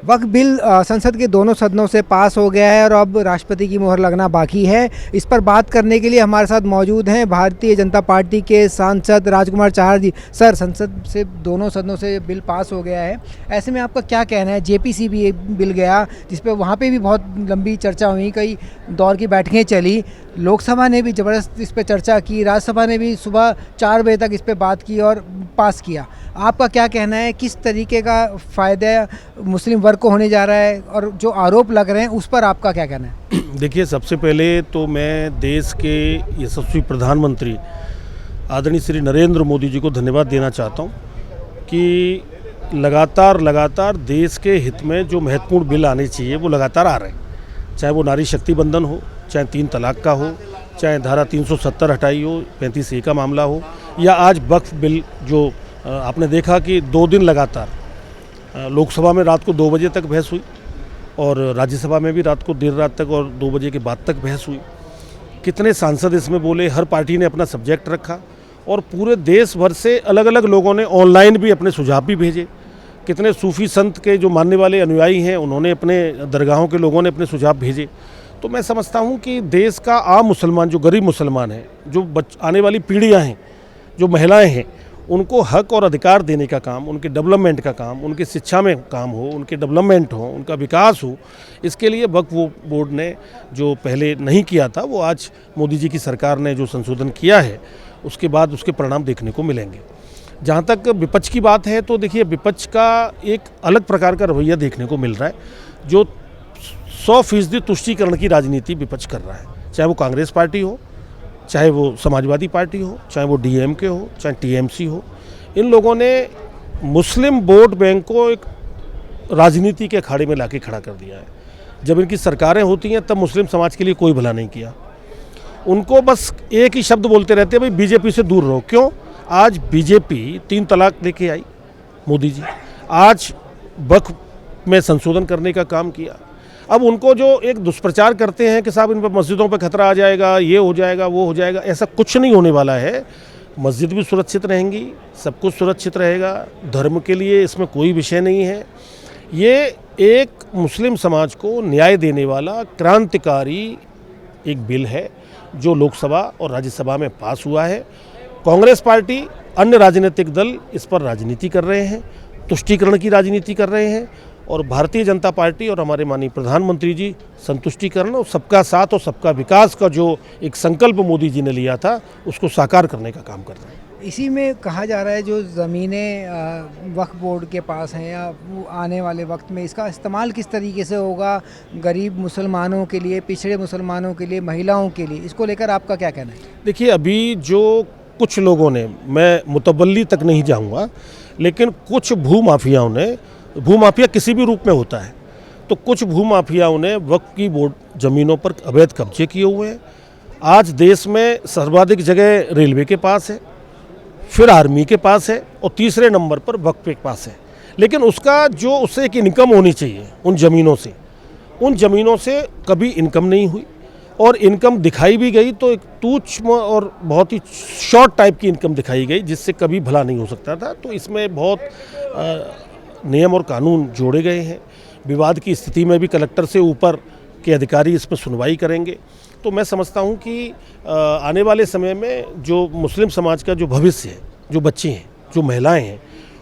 वक्फ bill संसद के दोनों सदनों से पास हो गया है और अब राष्ट्रपति की मोहर लगना बाकी है। इस पर बात करने के लिए हमारे साथ मौजूद हैं भारतीय जनता पार्टी के सांसद राजकुमार चाहर जी। सर, संसद से दोनों सदनों से बिल पास हो गया है, ऐसे में आपका क्या कहना है? जेपीसी भी एक बिल गया जिस पे वहाँ पे भी बहुत लंबी चर्चा हुई, कई दौर की बैठकें चली, लोकसभा ने भी ज़बरदस्त इस पर चर्चा की, राज्यसभा ने भी सुबह 4 बजे तक इस पर बात की और पास किया। आपका क्या कहना है, किस तरीके का फ़ायदा मुस्लिम वर्ग को होने जा रहा है और जो आरोप लग रहे हैं उस पर आपका क्या कहना है? देखिए, सबसे पहले तो मैं देश के यशस्वी प्रधानमंत्री आदरणीय श्री नरेंद्र मोदी जी को धन्यवाद देना चाहता हूं कि लगातार देश के हित में जो महत्वपूर्ण बिल आने चाहिए वो लगातार आ रहे हैं। चाहे वो नारी शक्ति बंधन हो, चाहे 3 तलाक का हो, चाहे धारा 370 हटाई हो, 35A का मामला हो, या आज वक्फ बिल जो आपने देखा कि 2 दिन लगातार लोकसभा में रात को 2 बजे तक बहस हुई और राज्यसभा में भी रात को देर रात तक और 2 बजे के बाद तक बहस हुई। कितने सांसद इसमें बोले, हर पार्टी ने अपना सब्जेक्ट रखा और पूरे देश भर से अलग अलग लोगों ने ऑनलाइन भी अपने सुझाव भी भेजे। कितने सूफी संत के जो मानने वाले अनुयायी हैं उन्होंने अपने दरगाहों के लोगों ने अपने सुझाव भेजे। तो मैं समझता हूँ कि देश का आम मुसलमान, जो गरीब मुसलमान है, जो आने वाली पीढ़ियाँ हैं, जो महिलाएँ हैं, उनको हक और अधिकार देने का काम, उनके डेवलपमेंट का काम, उनकी शिक्षा में काम हो, उनके डेवलपमेंट हो, उनका विकास हो, इसके लिए वक्फ बोर्ड ने जो पहले नहीं किया था वो आज मोदी जी की सरकार ने जो संशोधन किया है उसके बाद उसके परिणाम देखने को मिलेंगे। जहाँ तक विपक्ष की बात है तो देखिए, विपक्ष का एक अलग प्रकार का रवैया देखने को मिल रहा है, जो 100% तुष्टीकरण की राजनीति विपक्ष कर रहा है। चाहे वो कांग्रेस पार्टी हो, चाहे वो समाजवादी पार्टी हो, चाहे वो डीएमके हो, चाहे टीएमसी हो, इन लोगों ने मुस्लिम वोट बैंक को एक राजनीति के अखाड़े में लाके खड़ा कर दिया है। जब इनकी सरकारें होती हैं तब मुस्लिम समाज के लिए कोई भला नहीं किया। उनको बस एक ही शब्द बोलते रहते हैं, भाई बीजेपी से दूर रहो। क्यों? आज बीजेपी 3 तलाक लेके आई, मोदी जी आज वक्फ में संशोधन करने का काम किया। अब उनको जो एक दुष्प्रचार करते हैं कि साहब इन पर मस्जिदों पर खतरा आ जाएगा, ये हो जाएगा, वो हो जाएगा, ऐसा कुछ नहीं होने वाला है। मस्जिद भी सुरक्षित रहेंगी, सब कुछ सुरक्षित रहेगा, धर्म के लिए इसमें कोई विषय नहीं है। ये एक मुस्लिम समाज को न्याय देने वाला क्रांतिकारी एक बिल है जो लोकसभा और राज्यसभा में पास हुआ है। कांग्रेस पार्टी, अन्य राजनीतिक दल इस पर राजनीति कर रहे हैं, तुष्टीकरण की राजनीति कर रहे हैं, और भारतीय जनता पार्टी और हमारे माननीय प्रधानमंत्री जी संतुष्टिकरण और सबका साथ और सबका विकास का जो एक संकल्प मोदी जी ने लिया था उसको साकार करने का काम कर रहे हैं। इसी में कहा जा रहा है जो ज़मीनें वक्फ बोर्ड के पास हैं या आने वाले वक्त में इसका इस्तेमाल किस तरीके से होगा गरीब मुसलमानों के लिए, पिछड़े मुसलमानों के लिए, महिलाओं के लिए, इसको लेकर आपका क्या कहना है? देखिए, अभी जो कुछ लोगों ने, मैं मुतबल्ली तक नहीं जाऊँगा, लेकिन कुछ भूमाफियाओं ने, भूमाफिया किसी भी रूप में होता है, तो कुछ भूमाफियाओं ने वक्फ की बोर्ड ज़मीनों पर अवैध कब्जे किए हुए हैं। आज देश में सर्वाधिक जगह रेलवे के पास है, फिर आर्मी के पास है और तीसरे नंबर पर वक्फ के पास है। लेकिन उसका जो उससे एक इनकम होनी चाहिए उन ज़मीनों से कभी इनकम नहीं हुई, और इनकम दिखाई भी गई तो एक तुच्छ और बहुत ही शॉर्ट टाइप की इनकम दिखाई गई जिससे कभी भला नहीं हो सकता था। तो इसमें बहुत नियम और कानून जोड़े गए हैं। विवाद की स्थिति में भी कलेक्टर से ऊपर के अधिकारी इस पर सुनवाई करेंगे। तो मैं समझता हूं कि आने वाले समय में जो मुस्लिम समाज का जो भविष्य है, जो बच्चे हैं, जो महिलाएं हैं,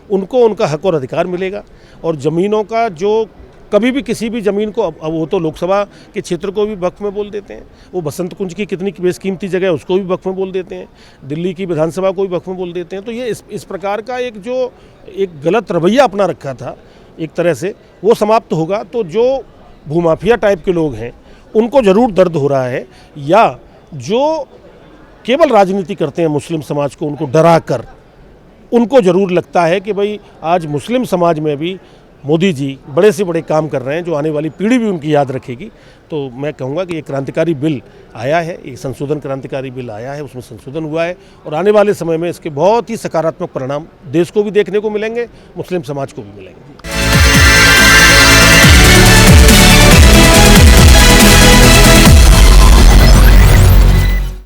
उनको उनका हक और अधिकार मिलेगा। और ज़मीनों का जो कभी भी किसी भी ज़मीन को, अब वो तो लोकसभा के क्षेत्र को भी वक्फ में बोल देते हैं, वो बसंत कुंज की कितनी बेशकीमती जगह है उसको भी वक्फ में बोल देते हैं, दिल्ली की विधानसभा को भी वक्फ में बोल देते हैं। तो ये इस प्रकार का एक गलत रवैया अपना रखा था एक तरह से, वो समाप्त होगा। तो जो भूमाफिया टाइप के लोग हैं उनको ज़रूर दर्द हो रहा है, या जो केवल राजनीति करते हैं मुस्लिम समाज को उनको डरा कर, उनको ज़रूर लगता है कि भाई आज मुस्लिम समाज में भी मोदी जी बड़े से बड़े काम कर रहे हैं जो आने वाली पीढ़ी भी उनकी याद रखेगी। तो मैं कहूँगा कि एक क्रांतिकारी बिल आया है, एक संशोधन क्रांतिकारी बिल आया है, उसमें संशोधन हुआ है, और आने वाले समय में इसके बहुत ही सकारात्मक परिणाम देश को भी देखने को मिलेंगे, मुस्लिम समाज को भी मिलेंगे।